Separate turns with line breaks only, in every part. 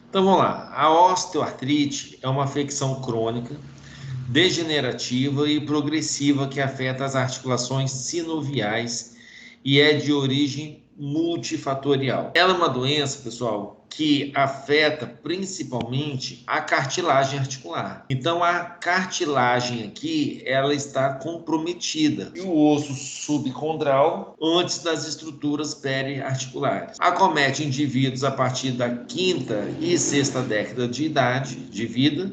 Então vamos lá. A osteoartrite é uma afecção crônica, degenerativa e progressiva que afeta as articulações sinoviais e é de origem multifatorial. Ela é uma doença, pessoal, que afeta principalmente a cartilagem articular. Então a cartilagem aqui, ela está comprometida e o osso subcondral antes das estruturas periarticulares. Acomete indivíduos a partir da quinta e sexta década de idade de vida,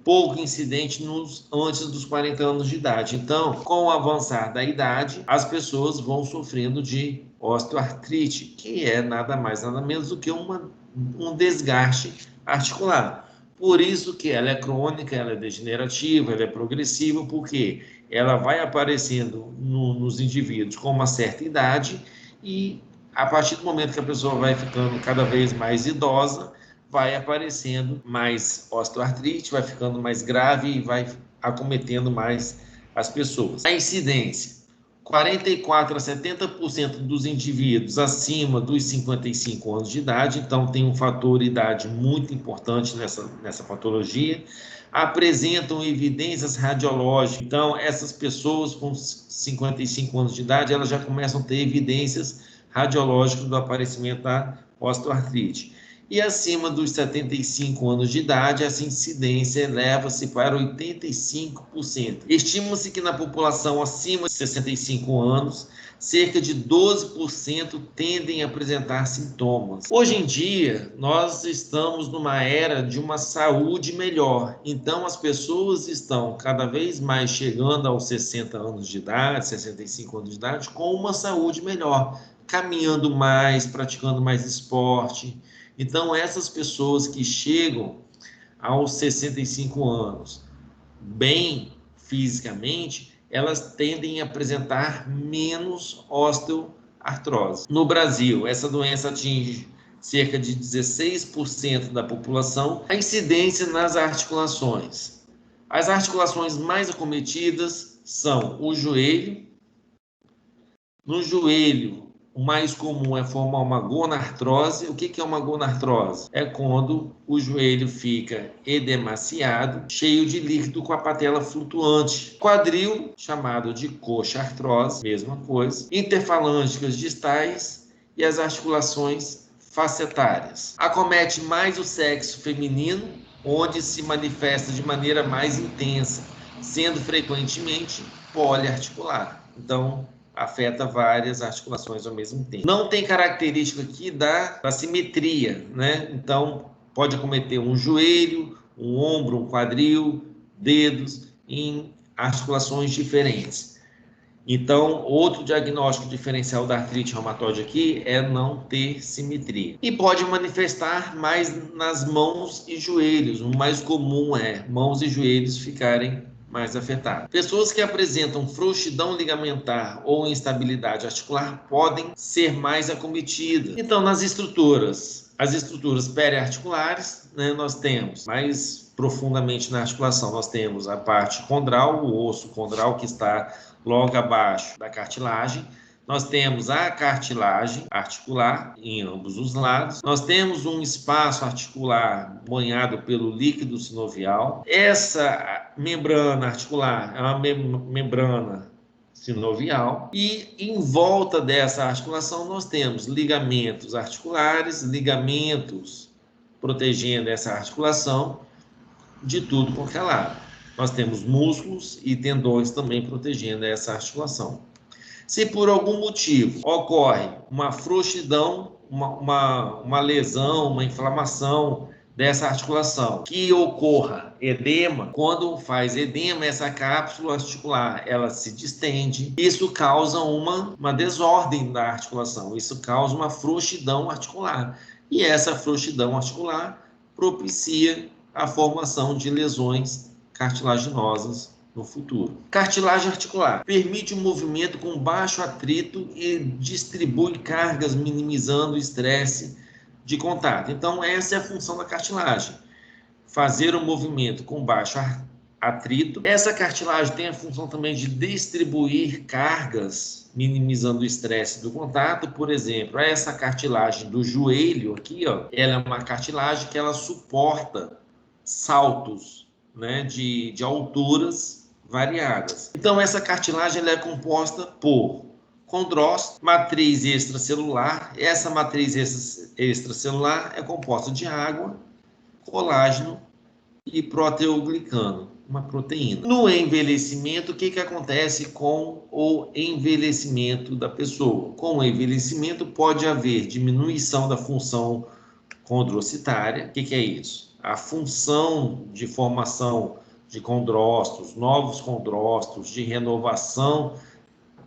pouco incidente antes dos 40 anos de idade. Então, com o avançar da idade, as pessoas vão sofrendo de osteoartrite, que é nada mais, nada menos do que um desgaste articular. Por isso que ela é crônica, ela é degenerativa, ela é progressiva, porque ela vai aparecendo nos indivíduos com uma certa idade e a partir do momento que a pessoa vai ficando cada vez mais idosa, vai aparecendo mais osteoartrite, vai ficando mais grave e vai acometendo mais as pessoas. A incidência: 44 a 70% dos indivíduos acima dos 55 anos de idade, então tem um fator idade muito importante nessa patologia, apresentam evidências radiológicas. Então, essas pessoas com 55 anos de idade, elas já começam a ter evidências radiológicas do aparecimento da osteoartrite. E acima dos 75 anos de idade, essa incidência eleva-se para 85%. Estima-se que na população acima de 65 anos, cerca de 12% tendem a apresentar sintomas. Hoje em dia, nós estamos numa era de uma saúde melhor, então as pessoas estão cada vez mais chegando aos 60 anos de idade, 65 anos de idade, com uma saúde melhor, caminhando mais, praticando mais esporte. Então, essas pessoas que chegam aos 65 anos bem fisicamente, elas tendem a apresentar menos osteoartrose. No Brasil, essa doença atinge cerca de 16% da população. A incidência nas articulações. As articulações mais acometidas são o joelho. No joelho, o mais comum é formar uma gonartrose. O que é uma gonartrose? É quando o joelho fica edemaciado, cheio de líquido com a patela flutuante. Quadril, chamado de coxa-artrose, mesma coisa. Interfalângicas distais e as articulações facetárias. Acomete mais o sexo feminino, onde se manifesta de maneira mais intensa, sendo frequentemente poliarticular. Então, afeta várias articulações ao mesmo tempo. Não tem característica aqui da simetria, né? Então, pode acometer um joelho, um ombro, um quadril, dedos, em articulações diferentes. Então, outro diagnóstico diferencial da artrite reumatoide aqui é não ter simetria. E pode manifestar mais nas mãos e joelhos. O mais comum é mãos e joelhos ficarem mais afetados. Pessoas que apresentam frouxidão ligamentar ou instabilidade articular podem ser mais acometidas. Então, nas estruturas, as estruturas periarticulares, né, nós temos mais profundamente na articulação, nós temos a parte condral, o osso condral que está logo abaixo da cartilagem. Nós temos a cartilagem articular em ambos os lados. Nós temos um espaço articular banhado pelo líquido sinovial. Essa membrana articular é uma membrana sinovial e em volta dessa articulação nós temos ligamentos articulares, ligamentos protegendo essa articulação de tudo qualquer lado. Nós temos músculos e tendões também protegendo essa articulação. Se por algum motivo ocorre uma frouxidão, uma lesão, uma inflamação dessa articulação, que ocorra edema, quando faz edema, essa cápsula articular, ela se distende, isso causa uma desordem da articulação, isso causa uma frouxidão articular. E essa frouxidão articular propicia a formação de lesões cartilaginosas no futuro. Cartilagem articular permite um movimento com baixo atrito e distribui cargas, minimizando o estresse de contato. Então, essa é a função da cartilagem: fazer um movimento com baixo atrito. Essa cartilagem tem a função também de distribuir cargas, minimizando o estresse do contato. Por exemplo, essa cartilagem do joelho aqui, ó, ela é uma cartilagem que ela suporta saltos, né, de alturas variadas. Então, essa cartilagem ela é composta por condrócito, matriz extracelular. Essa matriz extracelular é composta de água, colágeno e proteoglicano, uma proteína. No envelhecimento, o que acontece com o envelhecimento da pessoa? Com o envelhecimento pode haver diminuição da função condrocitária. O que é isso? A função de formação de condrócitos, novos condrócitos, de renovação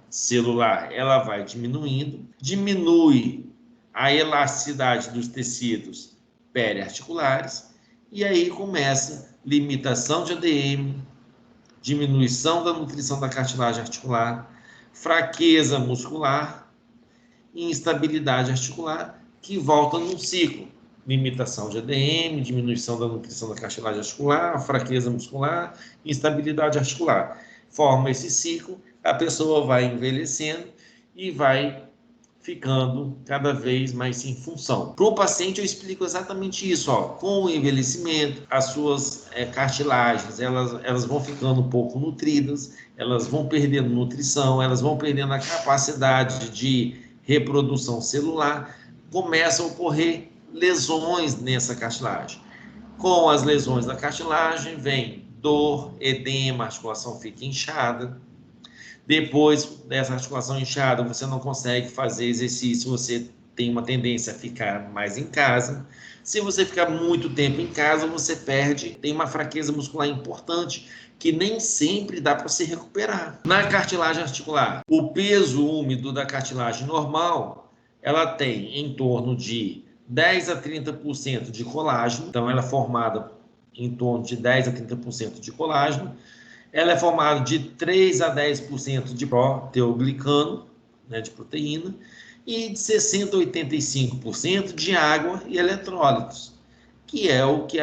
celular, ela vai diminuindo, diminui a elasticidade dos tecidos periarticulares, e aí começa limitação de ADM, diminuição da nutrição da cartilagem articular, fraqueza muscular e instabilidade articular, que volta num ciclo. Limitação de ADM, diminuição da nutrição da cartilagem articular, fraqueza muscular, instabilidade articular. Forma esse ciclo, a pessoa vai envelhecendo e vai ficando cada vez mais sem função. Para o paciente eu explico exatamente isso, ó. Com o envelhecimento, as suas cartilagens, elas vão ficando um pouco nutridas, elas vão perdendo nutrição, elas vão perdendo a capacidade de reprodução celular, começam a ocorrer lesões nessa cartilagem. Com as lesões da cartilagem vem dor, edema, a articulação fica inchada. Depois dessa articulação inchada, você não consegue fazer exercício, você tem uma tendência a ficar mais em casa. Se você ficar muito tempo em casa, você perde, tem uma fraqueza muscular importante, que nem sempre dá para se recuperar. Na cartilagem articular, o peso úmido da cartilagem normal, ela tem em torno de 10 a 30% de colágeno, então ela é formada em torno de 10 a 30% de colágeno. Ela é formada de 3 a 10% de proteoglicano, né, de proteína, e de 60 a 85% de água e eletrólitos, que é o que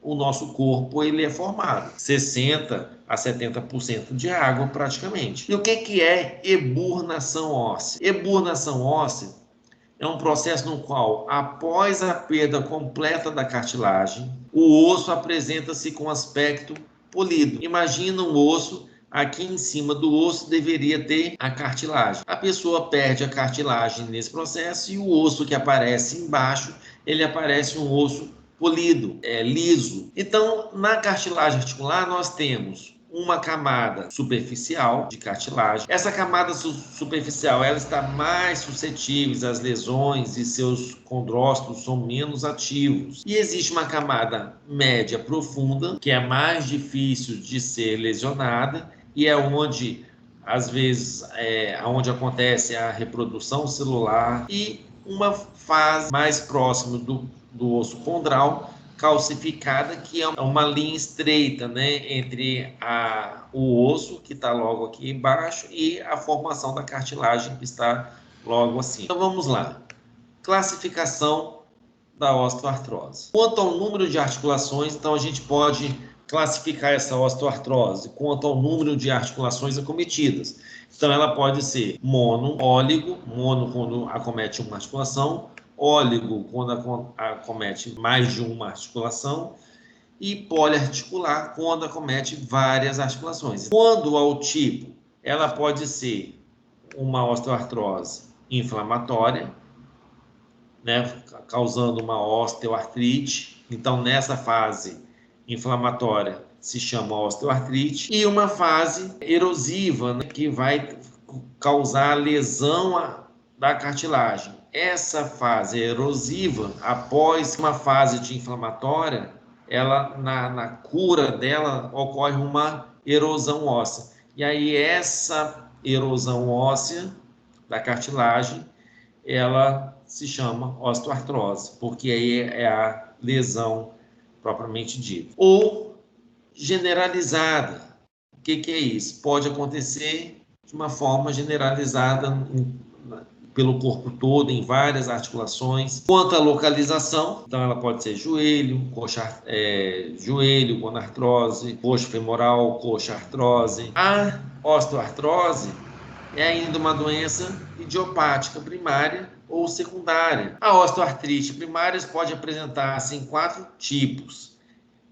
o nosso corpo ele é formado, 60 a 70% de água praticamente. E o que é eburnação óssea? Eburnação óssea é um processo no qual, após a perda completa da cartilagem, o osso apresenta-se com aspecto polido. Imagina um osso, aqui em cima do osso deveria ter a cartilagem. A pessoa perde a cartilagem nesse processo e o osso que aparece embaixo, ele aparece um osso polido, liso. Então, na cartilagem articular, nós temos uma camada superficial de cartilagem. Essa camada superficial ela está mais suscetível às lesões e seus condrócitos são menos ativos. E existe uma camada média profunda, que é mais difícil de ser lesionada e é onde, às vezes, onde acontece a reprodução celular, e uma fase mais próxima do osso condral, calcificada, que é uma linha estreita, né, entre o osso, que está logo aqui embaixo, e a formação da cartilagem, que está logo assim. Então vamos lá. Classificação da osteoartrose. Quanto ao número de articulações, então a gente pode classificar essa osteoartrose quanto ao número de articulações acometidas. Então ela pode ser mono, quando acomete uma articulação, óligo, quando acomete mais de uma articulação, e poliarticular, quando acomete várias articulações. Quando ao tipo, ela pode ser uma osteoartrose inflamatória, né, causando uma osteoartrite. Então, nessa fase inflamatória, se chama osteoartrite. E uma fase erosiva, né, que vai causar lesão da cartilagem. Essa fase erosiva, após uma fase de inflamatória, ela na cura dela ocorre uma erosão óssea. E aí essa erosão óssea da cartilagem, ela se chama osteoartrose, porque aí é a lesão propriamente dita. Ou generalizada. O que é isso? Pode acontecer de uma forma generalizada pelo corpo todo, em várias articulações. Quanto à localização, então ela pode ser joelho, joelho, gonartrose, coxa femoral, coxa artrose. A osteoartrose é ainda uma doença idiopática primária ou secundária. A osteoartrite primária pode apresentar-se em 4 tipos: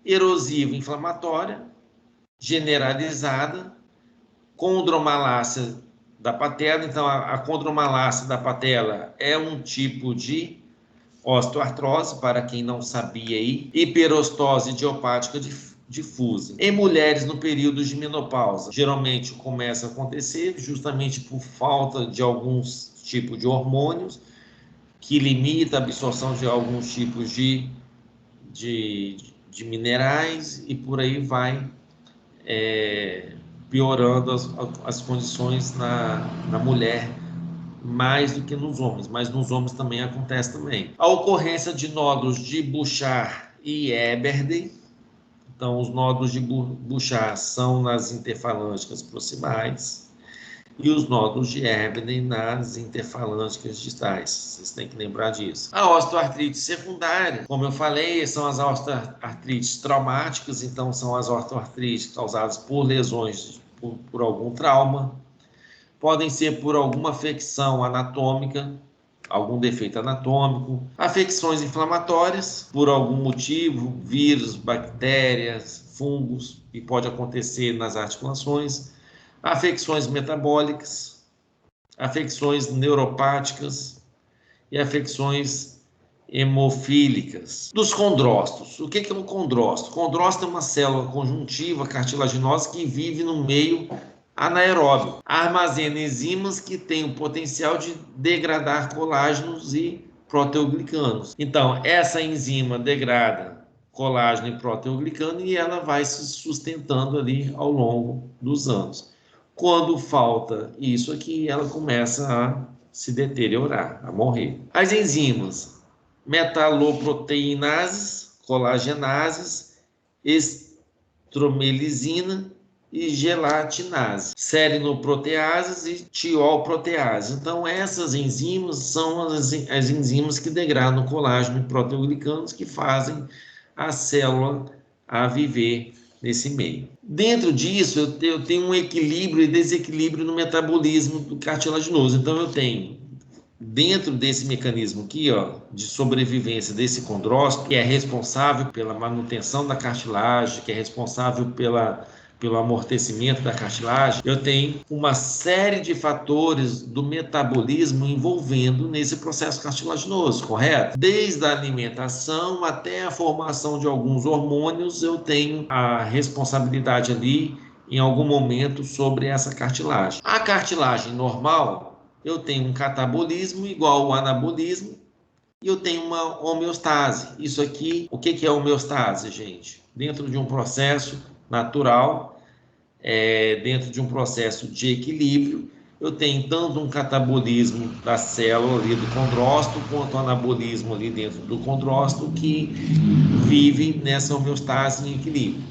erosiva inflamatória, generalizada, condromalácia da patela. Então, a condromalácia da patela é um tipo de osteoartrose, para quem não sabia aí, hiperostose idiopática difusa. Em mulheres no período de menopausa, geralmente começa a acontecer justamente por falta de alguns tipos de hormônios que limita a absorção de alguns tipos de minerais e por aí vai, piorando as condições na mulher mais do que nos homens, mas nos homens também acontece também. A ocorrência de nódulos de Bouchard e Eberden. Então, os nódulos de Bouchard são nas interfalângeas proximais e os nódulos de Eberden nas interfalângeas distais. Vocês têm que lembrar disso. A osteoartrite secundária, como eu falei, são as osteoartrites traumáticas. Então, são as osteoartrites causadas por lesões por algum trauma. Podem ser por alguma afecção anatômica, algum defeito anatômico, afecções inflamatórias, por algum motivo, vírus, bactérias, fungos, e pode acontecer nas articulações, afecções metabólicas, afecções neuropáticas e afecções hemofílicas. Dos condrócitos. O que é um condrócito? O condrócito é uma célula conjuntiva cartilaginosa que vive no meio anaeróbio. Armazena enzimas que têm o potencial de degradar colágenos e proteoglicanos. Então, essa enzima degrada colágeno e proteoglicano e ela vai se sustentando ali ao longo dos anos. Quando falta isso aqui, ela começa a se deteriorar, a morrer. As enzimas metaloproteinases, colagenases, estromelisina e gelatinase, serinoproteases e tiolproteases. Então, essas enzimas são as enzimas que degradam colágeno e proteoglicanos que fazem a célula a viver nesse meio. Dentro disso, eu tenho um equilíbrio e desequilíbrio no metabolismo do cartilaginoso. Então, eu tenho, dentro desse mecanismo aqui, de sobrevivência desse condrócito, que é responsável pela manutenção da cartilagem, que é responsável pelo amortecimento da cartilagem, eu tenho uma série de fatores do metabolismo envolvendo nesse processo cartilaginoso, correto? Desde a alimentação até a formação de alguns hormônios, eu tenho a responsabilidade ali, em algum momento, sobre essa cartilagem. A cartilagem normal, eu tenho um catabolismo igual ao anabolismo e eu tenho uma homeostase. Isso aqui, o que é homeostase, gente? Dentro de um processo natural, dentro de um processo de equilíbrio, eu tenho tanto um catabolismo da célula ali do condrócito, quanto o anabolismo ali dentro do condrócito, que vive nessa homeostase em equilíbrio.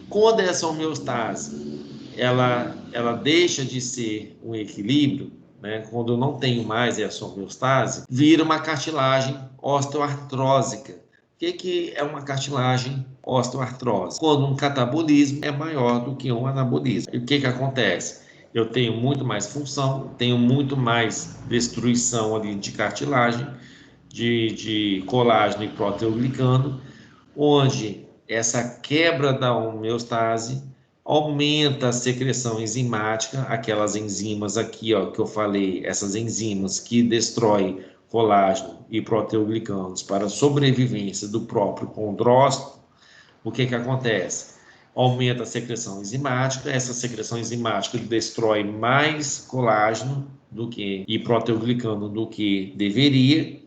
Quando essa homeostase ela deixa de ser um equilíbrio, né, quando eu não tenho mais essa homeostase, vira uma cartilagem osteoartrósica. O que é uma cartilagem osteoartrose? Quando um catabolismo é maior do que um anabolismo. E o que acontece? Eu tenho muito mais função, tenho muito mais destruição ali de cartilagem, de colágeno e proteoglicano, onde essa quebra da homeostase aumenta a secreção enzimática, aquelas enzimas aqui, que eu falei, essas enzimas que destroem colágeno e proteoglicanos para a sobrevivência do próprio condrócito. O que acontece? Aumenta a secreção enzimática, essa secreção enzimática destrói mais colágeno e proteoglicano do que deveria,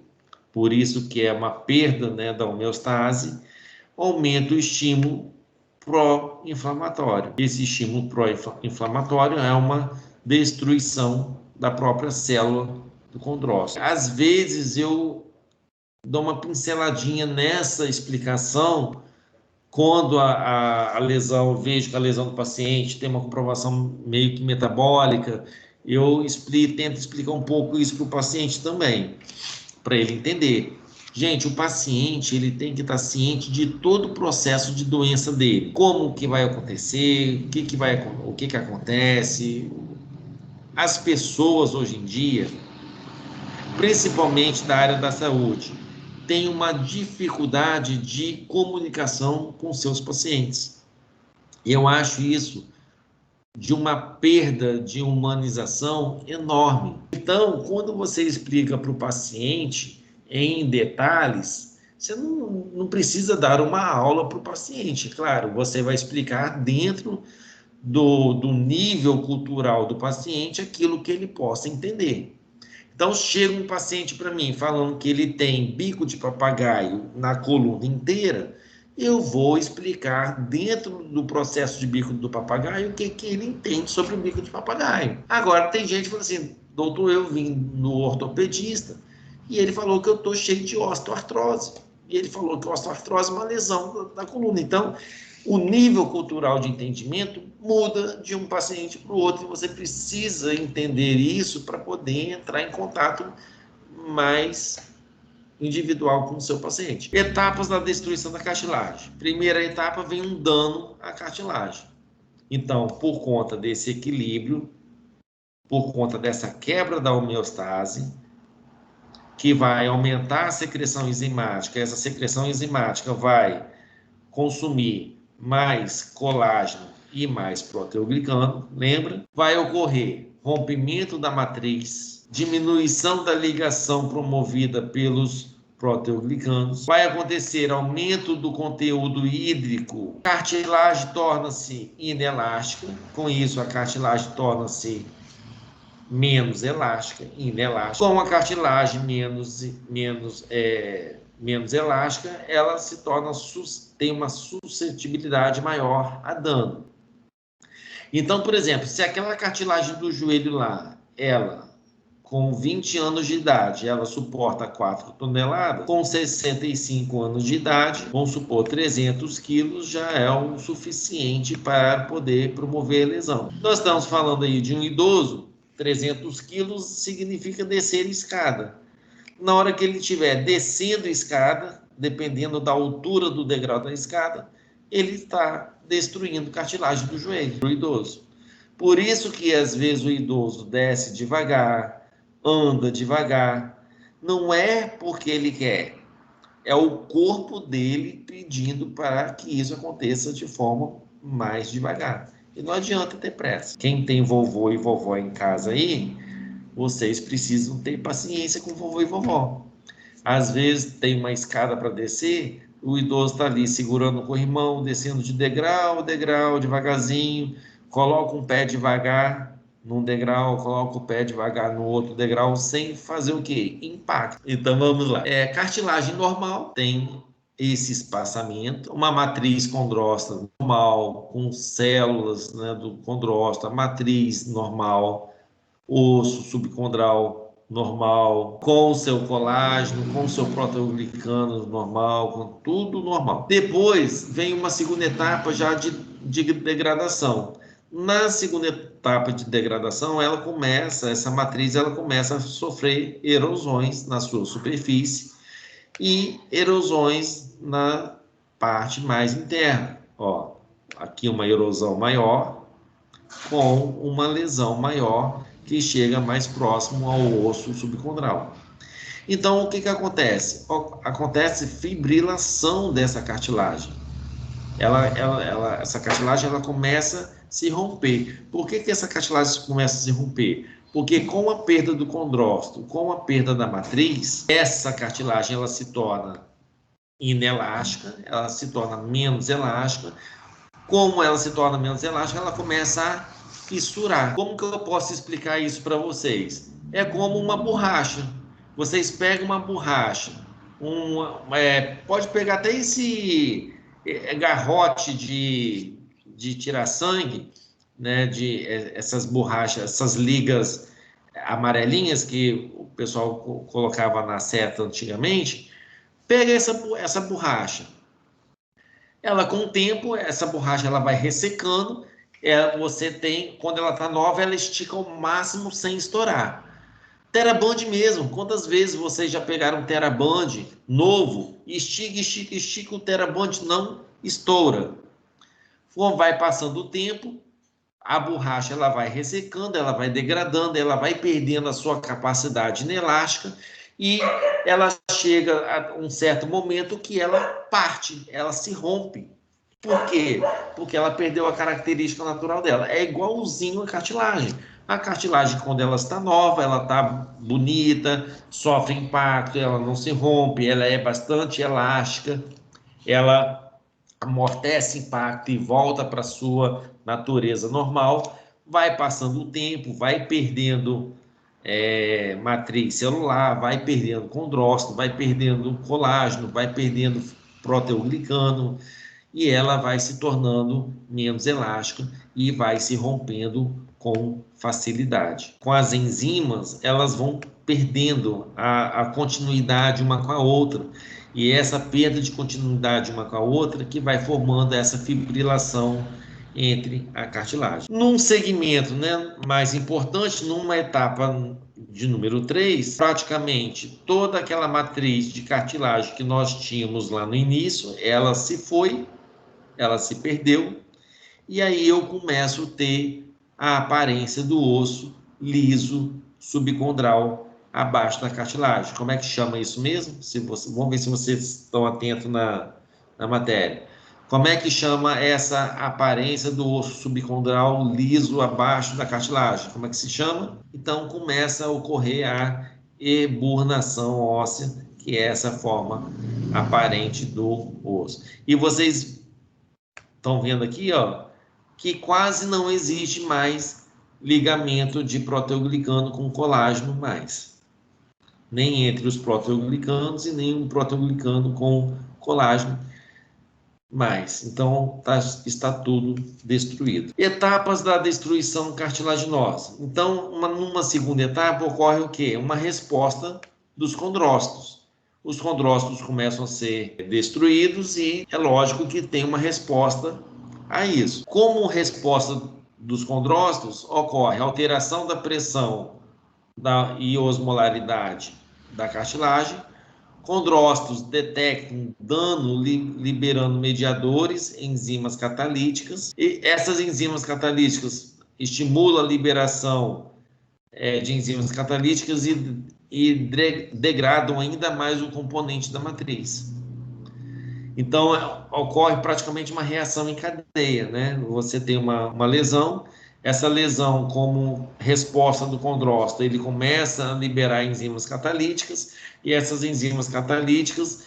por isso que é uma perda, né, da homeostase. Aumenta o estímulo pró-inflamatório. Esse estímulo pró-inflamatório é uma destruição da própria célula do condrócito. Às vezes eu dou uma pinceladinha nessa explicação quando a lesão, eu vejo que a lesão do paciente tem uma comprovação meio que metabólica, eu tento explicar um pouco isso para o paciente também, para ele entender. Gente, o paciente ele tem que estar ciente de todo o processo de doença dele, como que vai acontecer, o que acontece. As pessoas hoje em dia, principalmente da área da saúde, têm uma dificuldade de comunicação com seus pacientes. E eu acho isso de uma perda de humanização enorme. Então, quando você explica para o paciente em detalhes, você não precisa dar uma aula para o paciente. Claro, você vai explicar dentro do nível cultural do paciente aquilo que ele possa entender. Então, chega um paciente para mim falando que ele tem bico de papagaio na coluna inteira, eu vou explicar dentro do processo de bico do papagaio o que ele entende sobre o bico de papagaio. Agora, tem gente que fala assim, doutor, eu vim no ortopedista e ele falou que eu estou cheio de osteoartrose. E ele falou que a osteoartrose é uma lesão da coluna. Então, o nível cultural de entendimento muda de um paciente para o outro e você precisa entender isso para poder entrar em contato mais individual com o seu paciente. Etapas da destruição da cartilagem. Primeira etapa, vem um dano à cartilagem. Então, por conta desse equilíbrio, por conta dessa quebra da homeostase, que vai aumentar a secreção enzimática, essa secreção enzimática vai consumir mais colágeno e mais proteoglicano, lembra? Vai ocorrer rompimento da matriz, diminuição da ligação promovida pelos proteoglicanos, vai acontecer aumento do conteúdo hídrico, a cartilagem torna-se inelástica, com isso a cartilagem torna-se menos elástica, inelástica. Com a cartilagem menos elástica, ela se torna, tem uma suscetibilidade maior a dano. Então, por exemplo, se aquela cartilagem do joelho lá, ela, com 20 anos de idade, ela suporta 4 toneladas, com 65 anos de idade, vamos supor, 300 quilos já é o suficiente para poder promover a lesão. Nós estamos falando aí de um idoso, 300 quilos significa descer escada. Na hora que ele estiver descendo a escada, dependendo da altura do degrau da escada, ele está destruindo cartilagem do joelho do idoso. Por isso que às vezes o idoso desce devagar, anda devagar. Não é porque ele quer, é o corpo dele pedindo para que isso aconteça de forma mais devagar. E não adianta ter pressa. Quem tem vovô e vovó em casa aí, vocês precisam ter paciência com vovô e vovó. Às vezes tem uma escada para descer, o idoso está ali segurando o corrimão, descendo de degrau, degrau, devagarzinho, coloca um pé devagar num degrau, coloca o pé devagar no outro degrau, sem fazer o quê? Impacto. Então vamos lá. Cartilagem normal tem esse espaçamento, uma matriz condrócita normal, com células, né, do condrócito, matriz normal, osso subcondral normal, com o seu colágeno, com o seu proteoglicano normal, com tudo normal. Depois vem uma segunda etapa já de degradação. Na segunda etapa de degradação, essa matriz começa a sofrer erosões na sua superfície e erosões na parte mais interna. Ó, aqui uma erosão maior com uma lesão maior que chega mais próximo ao osso subcondral. Então, o que acontece? Acontece fibrilação dessa cartilagem. Essa cartilagem começa a se romper. Por que essa cartilagem começa a se romper? Porque com a perda do condrócito, com a perda da matriz, essa cartilagem se torna inelástica, ela se torna menos elástica. Como ela se torna menos elástica, ela começa a fissurar. Como que eu posso explicar isso para vocês? É como uma borracha. Vocês pegam uma borracha, pode pegar até esse garrote de tirar sangue, né, essas borrachas, essas ligas amarelinhas que o pessoal colocava na seta antigamente. Pega essa borracha. Ela, com o tempo, essa borracha vai ressecando Você tem, quando ela está nova, ela estica ao máximo sem estourar. TheraBand mesmo, quantas vezes vocês já pegaram um TheraBand novo, estica, estica, estica, o TheraBand não estoura. Vai passando o tempo, a borracha ela vai ressecando, ela vai degradando, ela vai perdendo a sua capacidade inelástica e ela chega a um certo momento que ela parte, ela se rompe. Por quê? Porque ela perdeu a característica natural dela. É igualzinho a cartilagem. A cartilagem, quando ela está nova, ela está bonita, sofre impacto, ela não se rompe, ela é bastante elástica, ela amortece impacto e volta para a sua natureza normal. Vai passando o tempo, vai perdendo matriz celular, vai perdendo condrócito, vai perdendo colágeno, vai perdendo proteoglicano, e ela vai se tornando menos elástica e vai se rompendo com facilidade. Com as enzimas, elas vão perdendo a continuidade uma com a outra, e essa perda de continuidade uma com a outra que vai formando essa fibrilação entre a cartilagem. Num segmento, né, mais importante, numa etapa de número 3, praticamente toda aquela matriz de cartilagem que nós tínhamos lá no início, ela se foi, ela se perdeu, e aí eu começo a ter a aparência do osso liso, subcondral, abaixo da cartilagem. Como é que chama isso mesmo? Vamos ver se vocês estão atentos na matéria. Como é que chama essa aparência do osso subcondral liso abaixo da cartilagem? Como é que se chama? Então começa a ocorrer a eburnação óssea, que é essa forma aparente do osso. E vocês estão vendo aqui, ó, que quase não existe mais ligamento de proteoglicano com colágeno mais. Nem entre os proteoglicanos e nem um proteoglicano com colágeno mais. Então, está tudo destruído. Etapas da destruição cartilaginosa. Então, numa segunda etapa, ocorre o quê? Uma resposta dos condrócitos. Os condrócitos começam a ser destruídos e é lógico que tem uma resposta a isso. Como resposta dos condrócitos, ocorre alteração da pressão e osmolaridade da cartilagem. Condrócitos detectam dano liberando mediadores, enzimas catalíticas, e essas enzimas catalíticas estimulam a liberação de enzimas catalíticas e degradam ainda mais o componente da matriz. Então, ocorre praticamente uma reação em cadeia, né? Você tem uma lesão, essa lesão, como resposta do condrócito, ele começa a liberar enzimas catalíticas, e essas enzimas catalíticas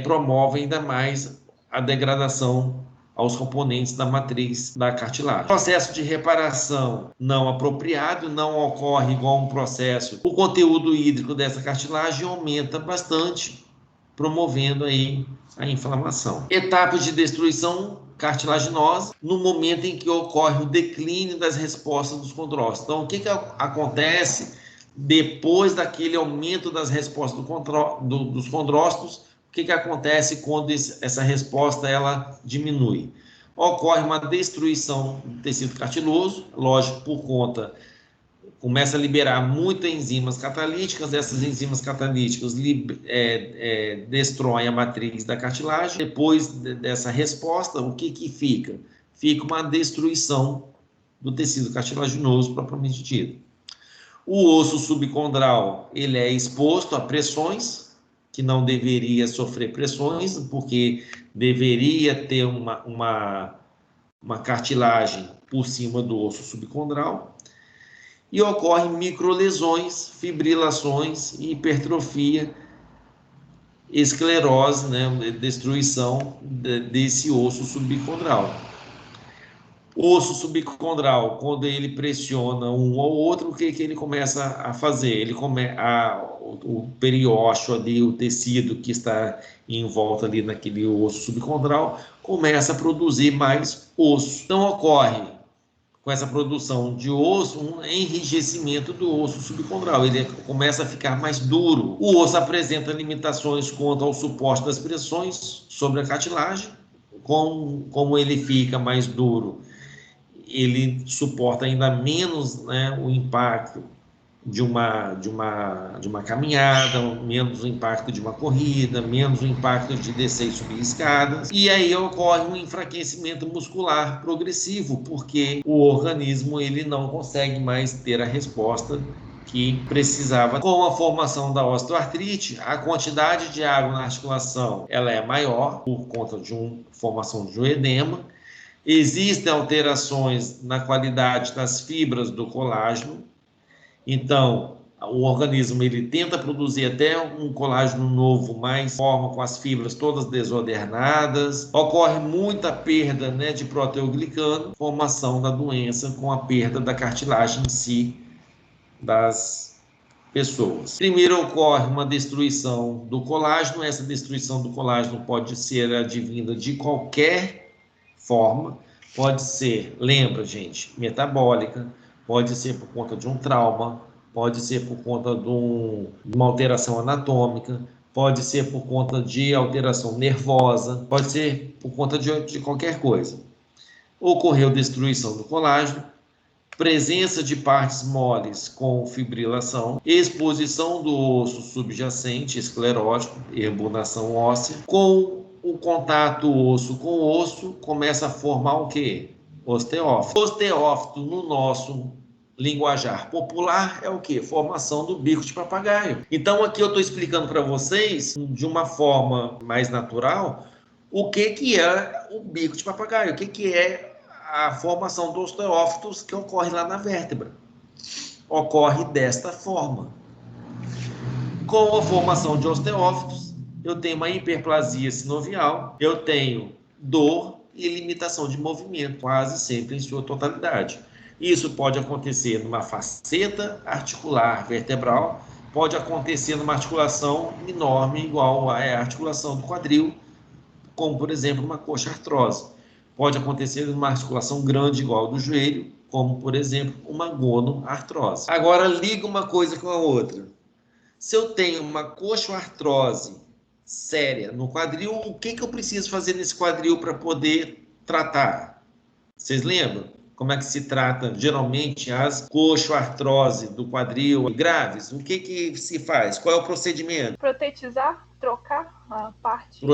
promovem ainda mais a degradação aos componentes da matriz da cartilagem. O processo de reparação não apropriado não ocorre igual um processo. O conteúdo hídrico dessa cartilagem aumenta bastante, promovendo aí a inflamação. Etapa de destruição cartilaginosa, no momento em que ocorre o declínio das respostas dos condrócitos. Então, o que acontece depois daquele aumento das respostas dos condrócitos? O que acontece quando essa resposta ela diminui? Ocorre uma destruição do tecido cartiloso, lógico, por conta começa a liberar muitas enzimas catalíticas, essas enzimas catalíticas destroem a matriz da cartilagem. Depois dessa resposta, o que fica? Fica uma destruição do tecido cartilaginoso propriamente dito. O osso subcondral, ele é exposto a pressões, que não deveria sofrer pressões, porque deveria ter uma cartilagem por cima do osso subcondral. E ocorrem microlesões, fibrilações, hipertrofia, esclerose, né, destruição desse osso subcondral. O osso subcondral, quando ele pressiona um ao outro, o que ele começa a fazer? O periósteo ali, o tecido que está em volta ali naquele osso subcondral, começa a produzir mais osso. Então ocorre, com essa produção de osso, um enrijecimento do osso subcondral. Ele começa a ficar mais duro. O osso apresenta limitações quanto ao suporte das pressões sobre a cartilagem. Como ele fica mais duro, ele suporta ainda menos, né, o impacto de uma caminhada, menos o impacto de uma corrida, menos o impacto de descer e subir escadas. E aí ocorre um enfraquecimento muscular progressivo, porque o organismo ele não consegue mais ter a resposta que precisava. Com a formação da osteoartrite, a quantidade de água na articulação ela é maior por conta de formação de um edema. Existem alterações na qualidade das fibras do colágeno. Então, o organismo ele tenta produzir até um colágeno novo, mas forma com as fibras todas desordenadas. Ocorre muita perda, né, de proteoglicano, formação da doença com a perda da cartilagem em si das pessoas. Primeiro ocorre uma destruição do colágeno. Essa destruição do colágeno pode ser advinda de qualquer forma. Pode ser, lembra, gente, metabólica, pode ser por conta de um trauma, pode ser por conta de uma alteração anatômica, pode ser por conta de alteração nervosa, pode ser por conta de qualquer coisa. Ocorreu destruição do colágeno, presença de partes moles com fibrilação, exposição do osso subjacente esclerótico, erbunação óssea. Com o contato osso com osso, começa a formar o quê? Osteófito. Osteófito, no nosso linguajar popular, é o quê? Formação do bico de papagaio. Então, aqui eu estou explicando para vocês, de uma forma mais natural, o que é o bico de papagaio, o que é a formação dos osteófitos que ocorre lá na vértebra. Ocorre desta forma. Com a formação de osteófitos, eu tenho uma hiperplasia sinovial, eu tenho dor e limitação de movimento, quase sempre em sua totalidade. Isso pode acontecer numa faceta articular vertebral, pode acontecer numa articulação enorme, igual à articulação do quadril, como, por exemplo, uma coxa artrose. Pode acontecer numa articulação grande, igual ao do joelho, como, por exemplo, uma gonoartrose. Agora, liga uma coisa com a outra. Se eu tenho uma coxoartrose séria no quadril, o que eu preciso fazer nesse quadril para poder tratar? Vocês lembram? Como é que se trata, geralmente, as coxoartrose do quadril graves? O que se faz? Qual é o procedimento?
Protetizar, trocar a parte...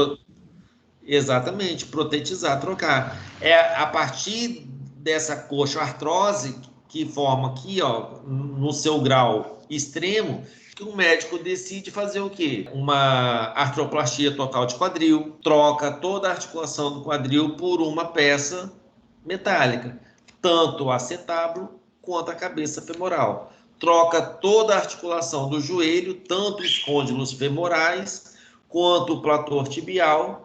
Exatamente, protetizar, trocar. É a partir dessa coxoartrose que forma aqui, ó, no seu grau extremo, que o médico decide fazer o quê? Uma artroplastia total de quadril, troca toda a articulação do quadril por uma peça metálica, tanto o acetábulo quanto a cabeça femoral. Troca toda a articulação do joelho, tanto os côndilos femorais quanto o platô tibial,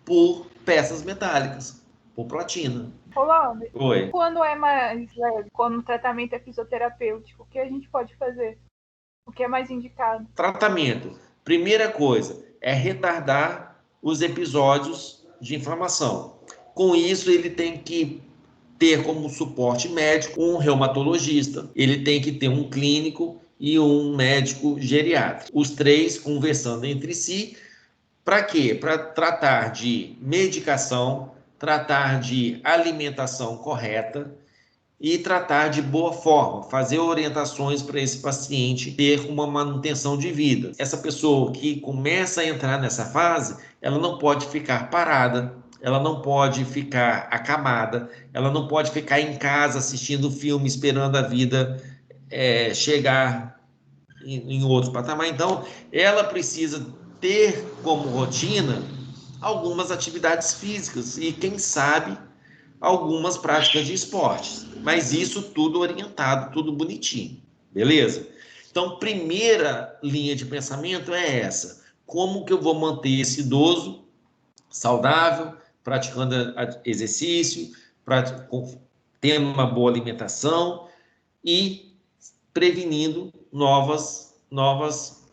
por peças metálicas, por platina.
Rolando,
Oi.
Quando é mais leve, quando o tratamento é fisioterapêutico, o que a gente pode fazer? O que é mais indicado?
Tratamento. Primeira coisa é retardar os episódios de inflamação. Com isso, ele tem que ter como suporte médico um reumatologista, ele tem que ter um clínico e um médico geriatra. Os três conversando entre si. Para quê? Para tratar de medicação, tratar de alimentação correta e tratar de boa forma, fazer orientações para esse paciente ter uma manutenção de vida. Essa pessoa que começa a entrar nessa fase, ela não pode ficar parada, ela não pode ficar acamada, ela não pode ficar em casa assistindo filme, esperando a vida chegar em outro patamar. Então, ela precisa ter como rotina algumas atividades físicas e, quem sabe, algumas práticas de esportes. Mas isso tudo orientado, tudo bonitinho, beleza? Então, primeira linha de pensamento é essa. Como que eu vou manter esse idoso saudável, praticando exercício, tendo uma boa alimentação e prevenindo novas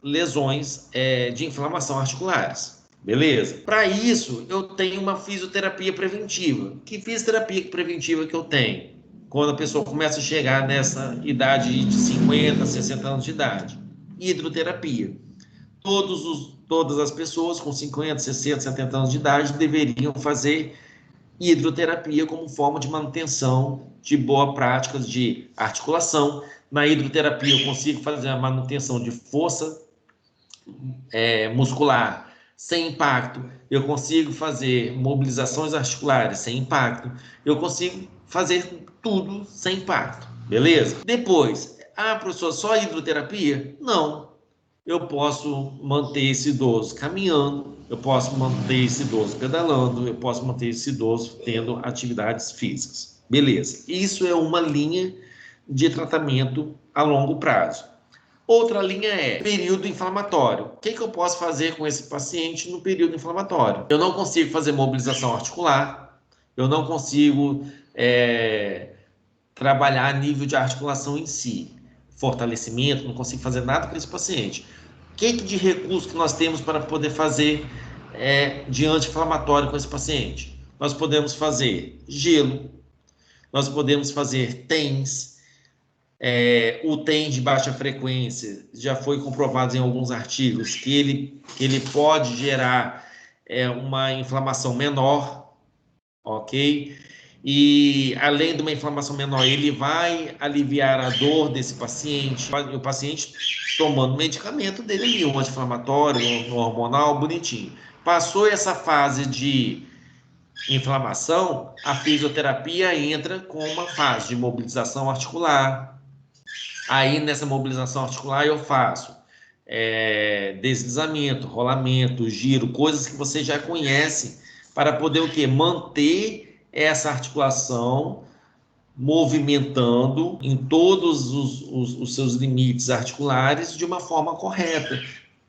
lesões de inflamação articulares. Beleza? Para isso, eu tenho uma fisioterapia preventiva. Que fisioterapia preventiva que eu tenho? Quando a pessoa começa a chegar nessa idade de 50, 60 anos de idade. Hidroterapia. Todas as pessoas com 50, 60, 70 anos de idade deveriam fazer hidroterapia como forma de manutenção de boas práticas de articulação. Na hidroterapia eu consigo fazer a manutenção de força muscular sem impacto, eu consigo fazer mobilizações articulares sem impacto, eu consigo fazer tudo sem impacto, beleza? Depois, professor, só hidroterapia? Não. Eu posso manter esse idoso caminhando, eu posso manter esse idoso pedalando, eu posso manter esse idoso tendo atividades físicas. Beleza. Isso é uma linha de tratamento a longo prazo. Outra linha é período inflamatório. O que eu posso fazer com esse paciente no período inflamatório? Eu não consigo fazer mobilização articular, eu não consigo trabalhar a nível de articulação em si, fortalecimento, não consigo fazer nada com esse paciente. O que de recurso que nós temos para poder fazer de anti-inflamatório com esse paciente? Nós podemos fazer gelo, nós podemos fazer TENS. O TEM de baixa frequência já foi comprovado em alguns artigos que ele pode gerar uma inflamação menor, ok? E além de uma inflamação menor, ele vai aliviar a dor desse paciente, o paciente tomando medicamento dele ali, um anti-inflamatório, um hormonal, bonitinho. Passou essa fase de inflamação, a fisioterapia entra com uma fase de mobilização articular. Aí, nessa mobilização articular, eu faço deslizamento, rolamento, giro, coisas que você já conhece, para poder o quê? Manter essa articulação movimentando em todos os seus limites articulares de uma forma correta,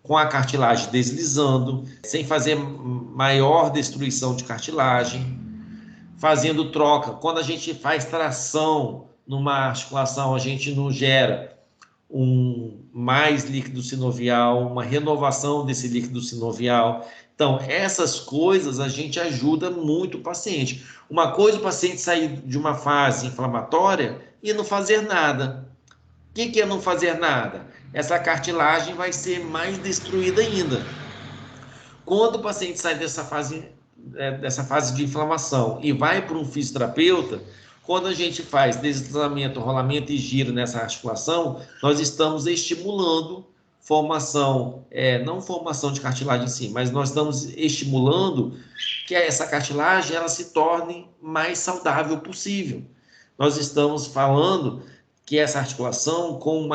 com a cartilagem deslizando, sem fazer maior destruição de cartilagem, fazendo troca. Quando a gente faz tração numa articulação, a gente não gera mais líquido sinovial, uma renovação desse líquido sinovial. Então, essas coisas a gente ajuda muito o paciente. Uma coisa é o paciente sair de uma fase inflamatória e não fazer nada. O que é não fazer nada? Essa cartilagem vai ser mais destruída ainda. Quando o paciente sai dessa fase de inflamação e vai para um fisioterapeuta, quando a gente faz deslizamento, rolamento e giro nessa articulação, nós estamos estimulando formação, não formação de cartilagem em si, mas nós estamos estimulando que essa cartilagem ela se torne mais saudável possível. Nós estamos falando que essa articulação, com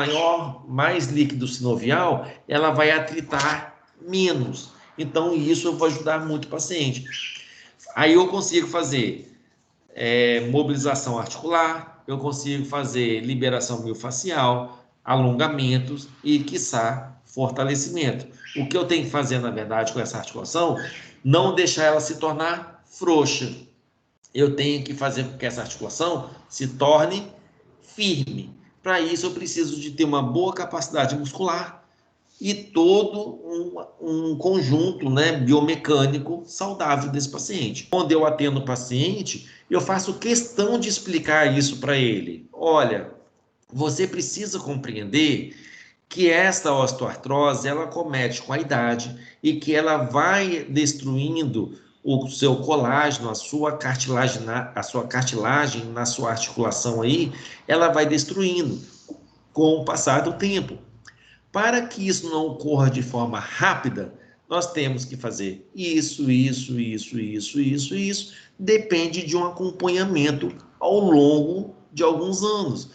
mais líquido sinovial, ela vai atritar menos. Então, isso eu vou ajudar muito o paciente. Aí eu consigo fazer mobilização articular, eu consigo fazer liberação miofascial, alongamentos e, quiçá, fortalecimento. O que eu tenho que fazer, na verdade, com essa articulação, não deixar ela se tornar frouxa. Eu tenho que fazer com que essa articulação se torne firme. Para isso, eu preciso de ter uma boa capacidade muscular e todo um conjunto biomecânico saudável desse paciente. Quando eu atendo o paciente, eu faço questão de explicar isso para ele. Olha, você precisa compreender que esta osteoartrose, ela comete com a idade e que ela vai destruindo o seu colágeno, a sua cartilagem na sua articulação aí, ela vai destruindo com o passar do tempo. Para que isso não ocorra de forma rápida, nós temos que fazer isso. Depende de um acompanhamento ao longo de alguns anos.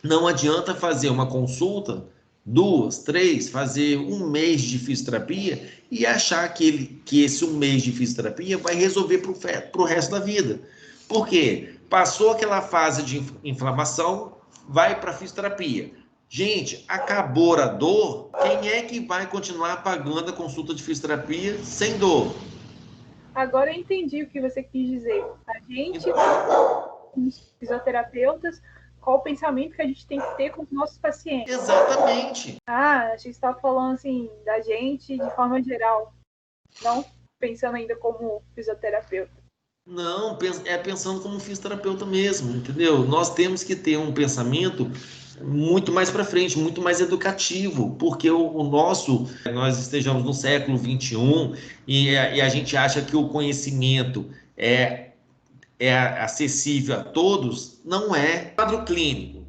Não adianta fazer uma consulta, 2, 3, fazer um mês de fisioterapia e achar que esse um mês de fisioterapia vai resolver para o resto da vida. Por quê? Passou aquela fase de inflamação, vai para a fisioterapia. Gente, acabou a dor, quem é que vai continuar pagando a consulta de fisioterapia sem dor?
Agora eu entendi o que você quis dizer. A gente, os fisioterapeutas, qual o pensamento que a gente tem que ter com os nossos pacientes?
Exatamente.
A gente está falando assim da gente de forma geral, não pensando ainda como fisioterapeuta.
Não, pensando como fisioterapeuta mesmo, entendeu? Nós temos que ter um pensamento muito mais para frente, muito mais educativo, porque nós estejamos no século XXI e a gente acha que o conhecimento é acessível a todos, não é quadro clínico.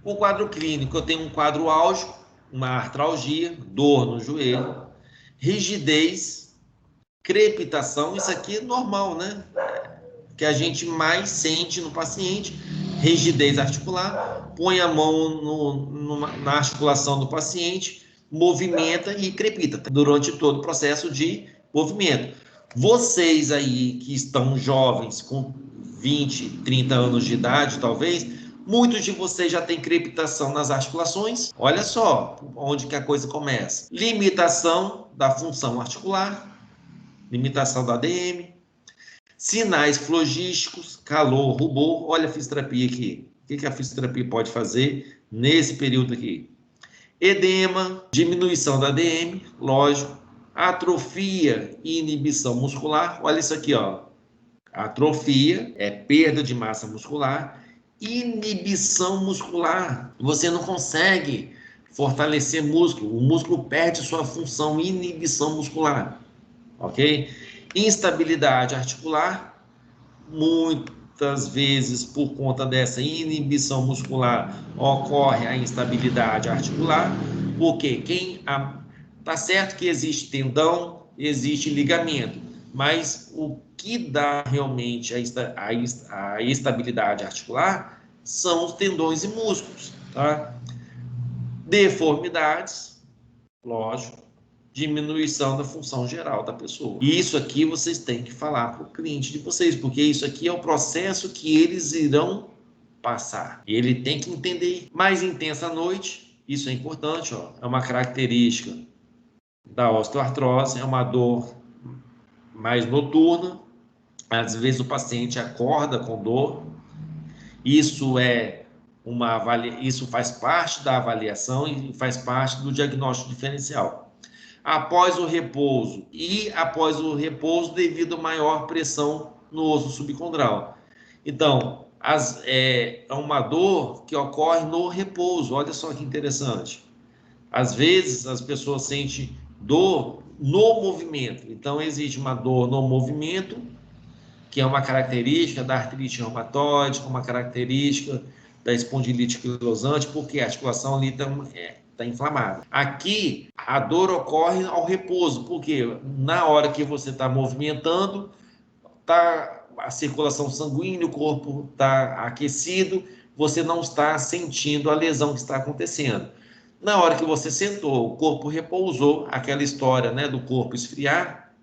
O quadro clínico, eu tenho um quadro álgico, uma artralgia, dor no joelho, rigidez, crepitação, isso aqui é normal, né? Que a gente mais sente no paciente, rigidez articular, põe a mão na articulação do paciente, movimenta e crepita durante todo o processo de movimento. Vocês aí que estão jovens, com 20, 30 anos de idade, talvez, muitos de vocês já têm crepitação nas articulações. Olha só onde que a coisa começa. Limitação da função articular, limitação da ADM, sinais flogísticos, calor, rubor. Olha a fisioterapia aqui. O que a fisioterapia pode fazer nesse período aqui? Edema, diminuição da ADM, lógico. Atrofia e inibição muscular. Olha isso aqui, ó. Atrofia é perda de massa muscular. Inibição muscular. Você não consegue fortalecer músculo. O músculo perde sua função, inibição muscular. Ok? Instabilidade articular, muitas vezes por conta dessa inibição muscular ocorre a instabilidade articular, porque tá certo que existe tendão, existe ligamento, mas o que dá realmente a estabilidade articular são os tendões e músculos, tá? Deformidades, lógico, diminuição da função geral da pessoa. E isso aqui vocês têm que falar para o cliente de vocês, porque isso aqui é o processo que eles irão passar. E ele tem que entender. Mais intensa à noite, isso é importante, ó, é uma característica da osteoartrose, é uma dor mais noturna. Às vezes o paciente acorda com dor. Isso isso faz parte da avaliação e faz parte do diagnóstico diferencial. Após o repouso devido a maior pressão no osso subcondral. Então, é uma dor que ocorre no repouso. Olha só que interessante. Às vezes, as pessoas sentem dor no movimento. Então, existe uma dor no movimento, que é uma característica da artrite reumatoide, uma característica da espondilite anquilosante, porque a articulação ali está inflamada. Aqui, a dor ocorre ao repouso, porque na hora que você está movimentando, a circulação sanguínea, o corpo está aquecido, você não está sentindo a lesão que está acontecendo. Na hora que você sentou, o corpo repousou, aquela história, né, do corpo esfriar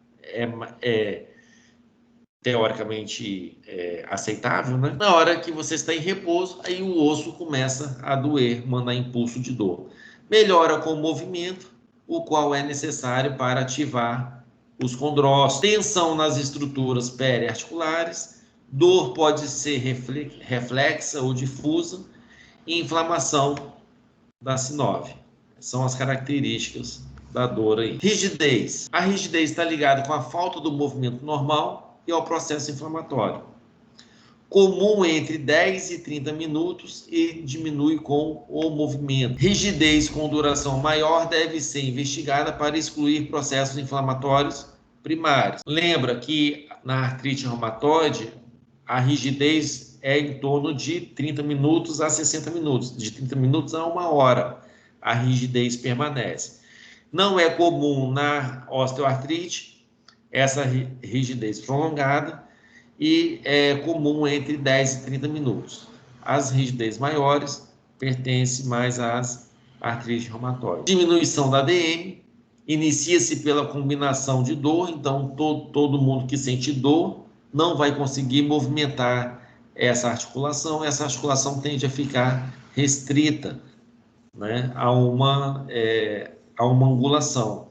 teoricamente aceitável, né? Na hora que você está em repouso, aí o osso começa a doer, mandar impulso de dor. Melhora com o movimento, o qual é necessário para ativar os condrócitos. Tensão nas estruturas periarticulares, dor pode ser reflexa ou difusa, e inflamação da sinove. São as características da dor aí. Rigidez. A rigidez está ligada com a falta do movimento normal e ao processo inflamatório. Comum entre 10 e 30 minutos e diminui com o movimento. Rigidez com duração maior deve ser investigada para excluir processos inflamatórios primários. Lembra que na artrite reumatoide, a rigidez é em torno de 30 minutos a 60 minutos. De 30 minutos a 1 hora, a rigidez permanece. Não é comum na osteoartrite essa rigidez prolongada e é comum entre 10 e 30 minutos. As rigidez maiores pertencem mais às artrites reumatoides. Diminuição da ADM inicia-se pela combinação de dor, então todo mundo que sente dor não vai conseguir movimentar essa articulação tende a ficar restrita, né, a uma angulação.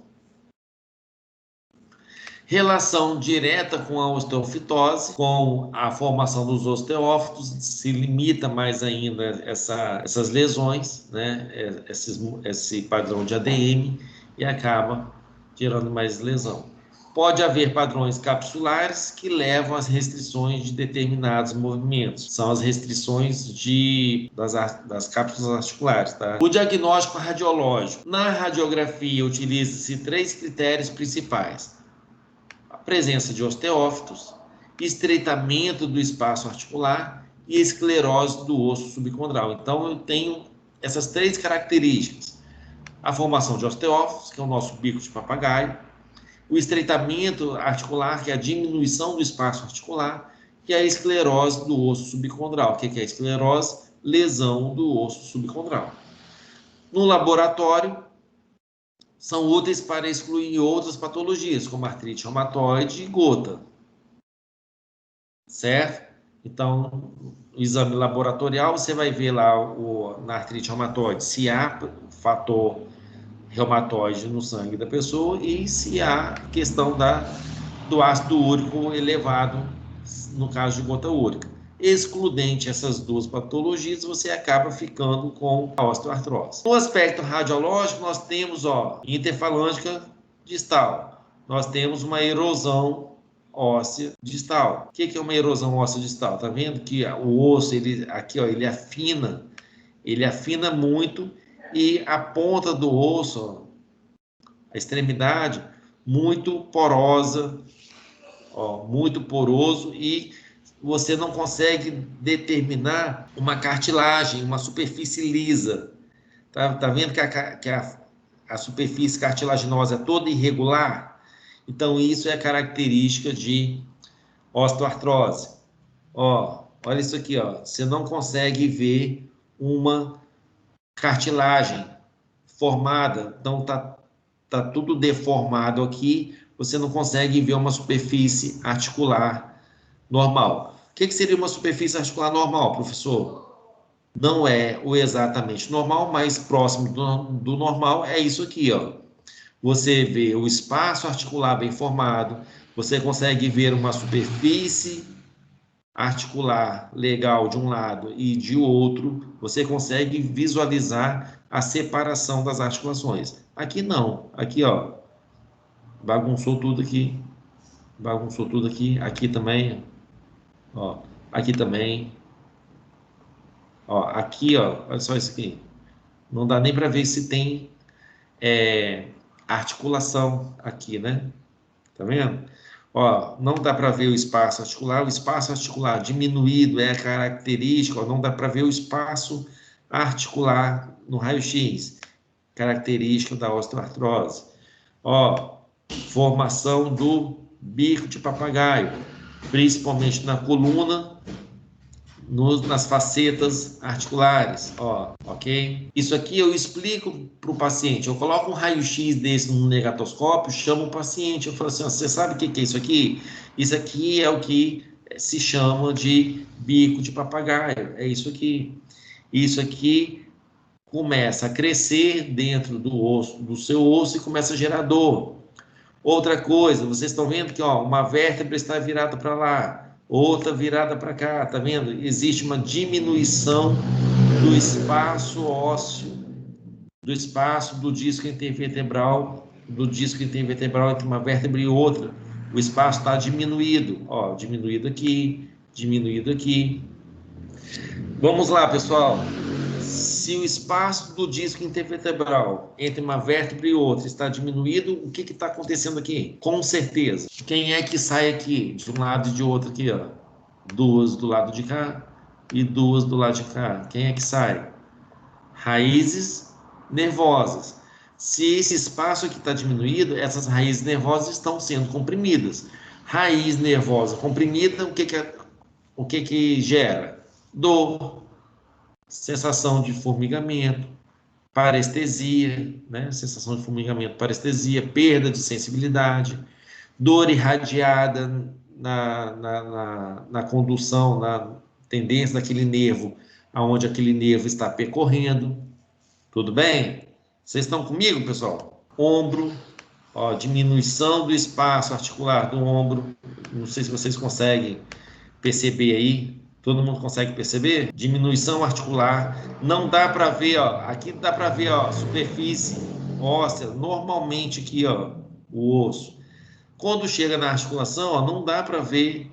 Relação direta com a osteofitose, com a formação dos osteófitos, se limita mais ainda essas lesões, né? Esse padrão de ADM, e acaba gerando mais lesão. Pode haver padrões capsulares que levam às restrições de determinados movimentos. São as restrições das cápsulas articulares. Tá? O diagnóstico radiológico. Na radiografia, utiliza-se 3 critérios principais: presença de osteófitos, estreitamento do espaço articular e esclerose do osso subcondral. Então, eu tenho essas 3 características. A formação de osteófitos, que é o nosso bico de papagaio, o estreitamento articular, que é a diminuição do espaço articular, e a esclerose do osso subcondral. O que é a esclerose? Lesão do osso subcondral. No laboratório, são úteis para excluir outras patologias, como artrite reumatoide e gota. Certo? Então, o exame laboratorial, você vai ver lá na artrite reumatoide se há fator reumatoide no sangue da pessoa e se há questão do ácido úrico elevado, no caso de gota úrica. Excludente essas 2 patologias, você acaba ficando com a osteoartrose. No aspecto radiológico, nós temos interfalângica distal. Nós temos uma erosão óssea distal. O que é uma erosão óssea distal? Tá vendo que o osso, ele afina muito e a ponta do osso, a extremidade, muito porosa, muito poroso, e você não consegue determinar uma cartilagem, uma superfície lisa. Tá vendo que a superfície cartilaginosa é toda irregular? Então, isso é característica de osteoartrose. Olha isso aqui, você não consegue ver uma cartilagem formada, então tá tudo deformado aqui, você não consegue ver uma superfície articular normal. O que seria uma superfície articular normal, professor? Não é o exatamente normal, mas próximo do normal é isso aqui, Você vê o espaço articular bem formado, você consegue ver uma superfície articular legal de um lado e de outro, você consegue visualizar a separação das articulações. Aqui não, aqui bagunçou tudo aqui, aqui também, aqui também, aqui, olha só isso aqui, não dá nem para ver se tem articulação aqui, né? Tá vendo? Não dá para ver o espaço articular diminuído é a característica, não dá para ver o espaço articular no raio-x, característica da osteoartrose. Formação do bico de papagaio, principalmente na coluna, nas facetas articulares, ok? Isso aqui eu explico para o paciente, eu coloco um raio-x desse no negatoscópio, chamo o paciente, eu falo assim, você sabe o que é isso aqui? Isso aqui é o que se chama de bico de papagaio, é isso aqui. Isso aqui começa a crescer dentro do seu osso e começa a gerar dor. Outra coisa, vocês estão vendo que uma vértebra está virada para lá, outra virada para cá, tá vendo? Existe uma diminuição do espaço ósseo, do espaço do disco intervertebral, entre uma vértebra e outra. O espaço está diminuído, diminuído aqui. Vamos lá, pessoal. Se o espaço do disco intervertebral entre uma vértebra e outra está diminuído, o que está acontecendo aqui? Com certeza. Quem é que sai aqui, de um lado e de outro aqui, 2 do lado de cá e 2 do lado de cá. Quem é que sai? Raízes nervosas. Se esse espaço aqui está diminuído, essas raízes nervosas estão sendo comprimidas. Raiz nervosa comprimida, o que gera? Dor, sensação de formigamento, parestesia, né? Sensação de formigamento, parestesia, perda de sensibilidade, dor irradiada na condução, na tendência daquele nervo, aonde aquele nervo está percorrendo. Tudo bem? Vocês estão comigo, pessoal? Ombro, diminuição do espaço articular do ombro. Não sei se vocês conseguem perceber aí. Todo mundo consegue perceber? Diminuição articular. Não dá para ver, aqui dá para ver, superfície óssea, normalmente aqui, o osso. Quando chega na articulação, não dá para ver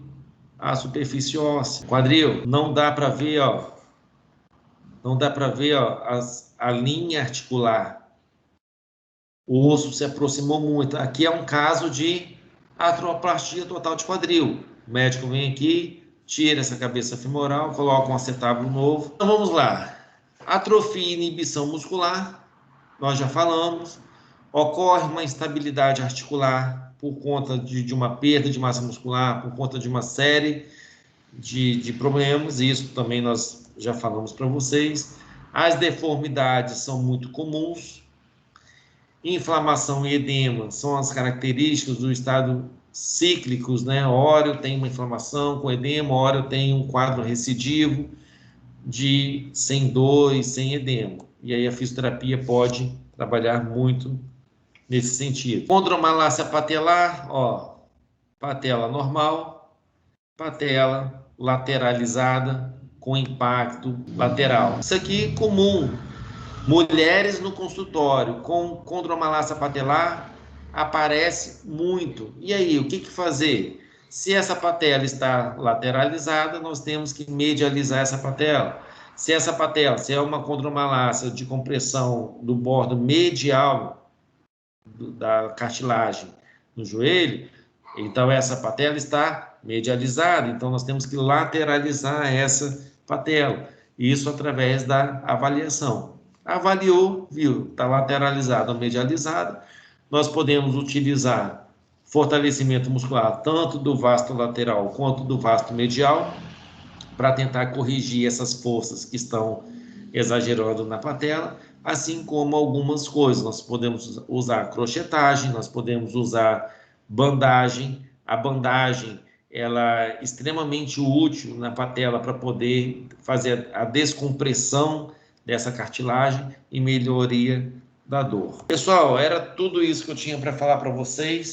a superfície óssea. Quadril, não dá para ver, não dá para ver, a linha articular. O osso se aproximou muito. Aqui é um caso de artroplastia total de quadril. O médico vem aqui, tira essa cabeça femoral, coloca um acetábulo novo. Então vamos lá. Atrofia e inibição muscular, nós já falamos. Ocorre uma instabilidade articular por conta de uma perda de massa muscular, por conta de uma série de problemas, isso também nós já falamos para vocês. As deformidades são muito comuns. Inflamação e edema são as características do estado cíclicos, né? Hora eu tenho uma inflamação com edema, hora eu tenho um quadro recidivo sem dor e sem edema. E aí a fisioterapia pode trabalhar muito nesse sentido. Condromalácia patelar, ó, patela normal, patela lateralizada com impacto lateral. Isso aqui é comum. Mulheres no consultório com condromalácia patelar aparece muito. E aí, o que fazer? Se essa patela está lateralizada, nós temos que medializar essa patela. Se essa patela, se é uma condromalácia de compressão do bordo medial da cartilagem no joelho, então essa patela está medializada, então nós temos que lateralizar essa patela. Isso através da avaliação. Avaliou, viu, está lateralizada ou medializada, nós podemos utilizar fortalecimento muscular tanto do vasto lateral quanto do vasto medial para tentar corrigir essas forças que estão exagerando na patela, assim como algumas coisas. Nós podemos usar crochetagem, nós podemos usar bandagem. A bandagem ela é extremamente útil na patela para poder fazer a descompressão dessa cartilagem e melhoria da dor. Pessoal, era tudo isso que eu tinha para falar para vocês.